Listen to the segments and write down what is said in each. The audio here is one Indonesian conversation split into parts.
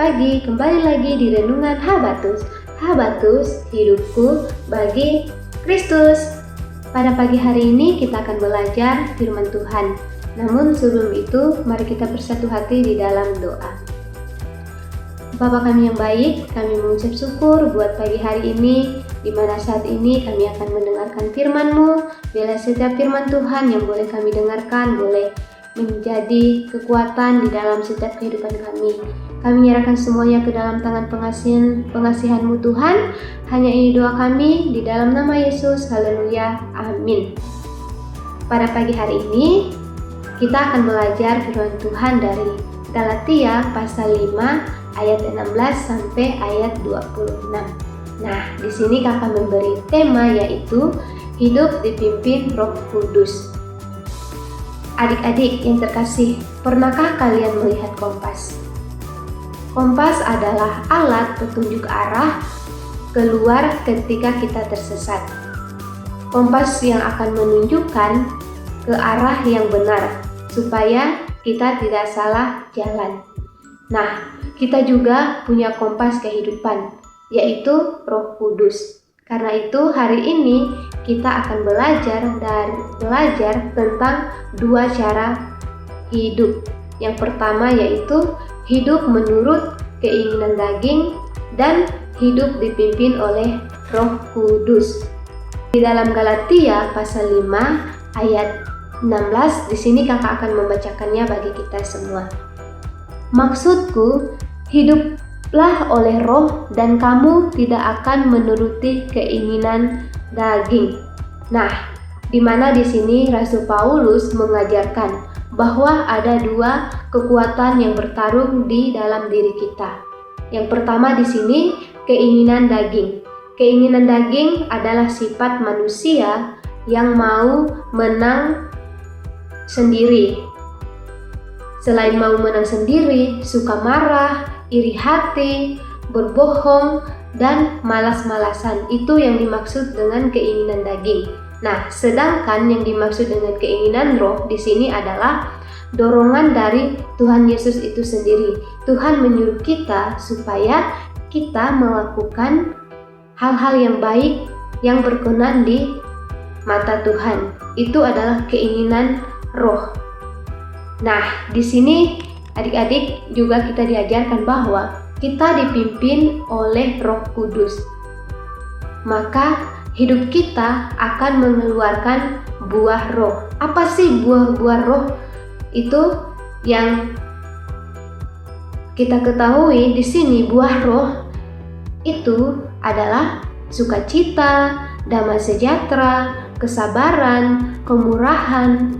pagi, kembali lagi di Renungan Habatus. Habatus, hidupku bagi Kristus. Pada pagi hari ini kita akan belajar firman Tuhan. Namun sebelum itu, mari kita bersatu hati di dalam doa. Bapa kami yang baik, kami mengucap syukur buat pagi hari ini, di mana saat ini kami akan mendengarkan firman-Mu. Biarlah setiap firman Tuhan yang boleh kami dengarkan, boleh menjadi kekuatan di dalam setiap kehidupan kami. Kami menyerahkan semuanya ke dalam tangan pengasihan-Mu Tuhan. Hanya ini doa kami di dalam nama Yesus. Haleluya. Amin. Pada pagi hari ini kita akan belajar firman Tuhan dari Galatia pasal 5 ayat 16 sampai ayat 26. Nah, di sini kakak memberi tema yaitu hidup dipimpin Roh Kudus. Adik-adik yang terkasih, pernahkah kalian melihat kompas? Kompas adalah alat petunjuk arah keluar ketika kita tersesat. Kompas yang akan menunjukkan ke arah yang benar supaya kita tidak salah jalan. Nah, kita juga punya kompas kehidupan, yaitu Roh Kudus. Karena itu hari ini kita akan belajar tentang dua cara hidup. Yang pertama yaitu hidup menurut keinginan daging dan hidup dipimpin oleh Roh Kudus. Di dalam Galatia pasal 5 ayat 16, di sini kakak akan membacakannya bagi kita semua. Maksudku, hiduplah oleh roh dan kamu tidak akan menuruti keinginan daging. Nah, di mana di sini Rasul Paulus mengajarkan bahwa ada dua kekuatan yang bertarung di dalam diri kita. Yang pertama di sini keinginan daging. Keinginan daging adalah sifat manusia yang mau menang sendiri. Selain mau menang sendiri, suka marah, iri hati, berbohong, dan malas-malasan. Itu yang dimaksud dengan keinginan daging. Nah, sedangkan yang dimaksud dengan keinginan roh di sini adalah dorongan dari Tuhan Yesus itu sendiri. Tuhan menyuruh kita supaya kita melakukan hal-hal yang baik yang berkenan di mata Tuhan. Itu adalah keinginan roh. Nah, di sini adik-adik juga kita diajarkan bahwa kita dipimpin oleh Roh Kudus. Maka hidup kita akan mengeluarkan buah roh. Apa sih buah-buah roh? Itu yang kita ketahui di sini, buah roh itu adalah sukacita, damai sejahtera, kesabaran, kemurahan,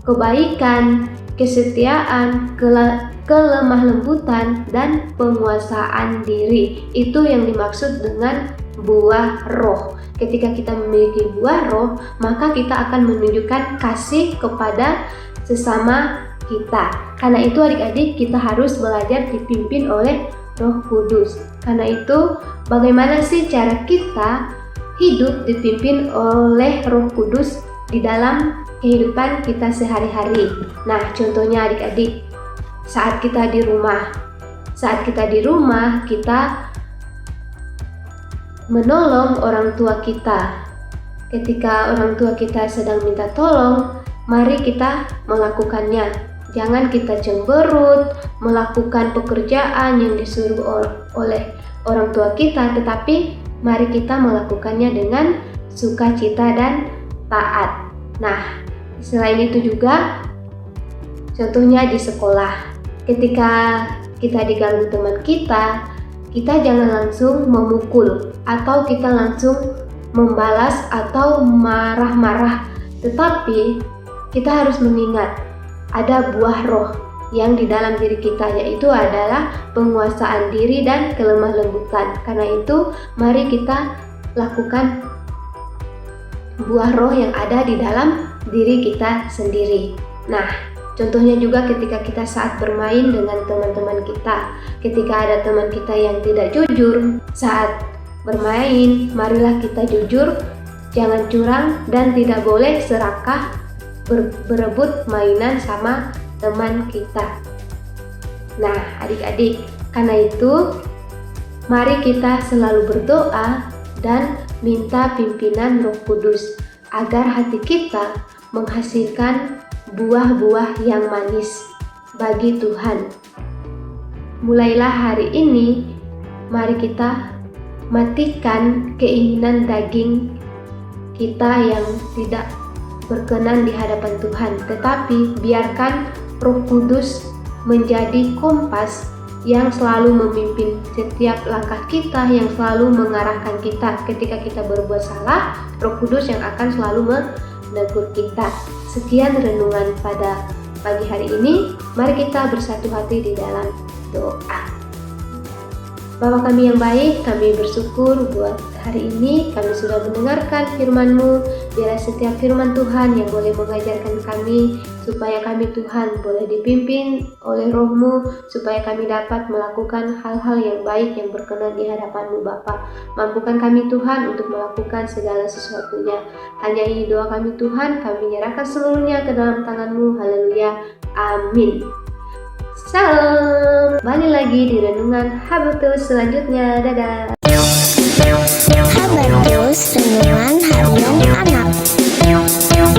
kebaikan, kesetiaan, kelemah lembutan, dan penguasaan diri. Itu yang dimaksud dengan buah roh. Ketika kita memiliki buah roh, maka kita akan menunjukkan kasih kepada sesama kita. Karena itu adik-adik kita harus belajar dipimpin oleh Roh Kudus. Karena itu bagaimana sih cara kita hidup dipimpin oleh Roh Kudus di dalam kehidupan kita sehari-hari? Nah, contohnya adik-adik, saat kita di rumah kita menolong orang tua kita. Ketika orang tua kita sedang minta tolong, mari kita melakukannya. Jangan kita cemberut melakukan pekerjaan yang disuruh oleh orang tua kita, tetapi mari kita melakukannya dengan sukacita dan taat. Nah, selain itu juga contohnya di sekolah. Ketika kita diganggu teman kita jangan langsung memukul atau kita langsung membalas atau marah-marah. Tetapi kita harus mengingat ada buah roh yang di dalam diri kita, yaitu adalah penguasaan diri dan kelemah lembutan. Karena itu mari kita lakukan buah roh yang ada di dalam diri kita sendiri. Nah, contohnya juga ketika kita saat bermain dengan teman-teman kita. Ketika ada teman kita yang tidak jujur saat bermain, marilah kita jujur, jangan curang, dan tidak boleh serakah berebut mainan sama teman kita. Nah, adik-adik, Karena itu, mari kita selalu berdoa dan minta pimpinan Roh Kudus agar hati kita menghasilkan buah-buah yang manis bagi Tuhan. Mulailah hari ini, mari kita matikan keinginan daging kita yang tidak berkenan di hadapan Tuhan, tetapi biarkan Roh Kudus menjadi kompas yang selalu memimpin setiap langkah kita, yang selalu mengarahkan kita ketika kita berbuat salah. Roh Kudus yang akan selalu menegur kita. Sekian renungan pada pagi hari ini. Mari kita bersatu hati di dalam doa. Bapa kami yang baik, kami bersyukur buat hari ini kami sudah mendengarkan firman-Mu. Biarlah setiap firman Tuhan yang boleh mengajarkan kami, supaya kami Tuhan boleh dipimpin oleh Roh-Mu, supaya kami dapat melakukan hal-hal yang baik yang berkenan di hadapan-Mu Bapa. Mampukan kami Tuhan untuk melakukan segala sesuatunya. Hanya ini doa kami Tuhan, kami menyerahkan seluruhnya ke dalam tangan-Mu. Haleluya. Amin. Salam. Kembali lagi di renungan Habatus selanjutnya. Dadah. Habatus Renungan Harian Anak.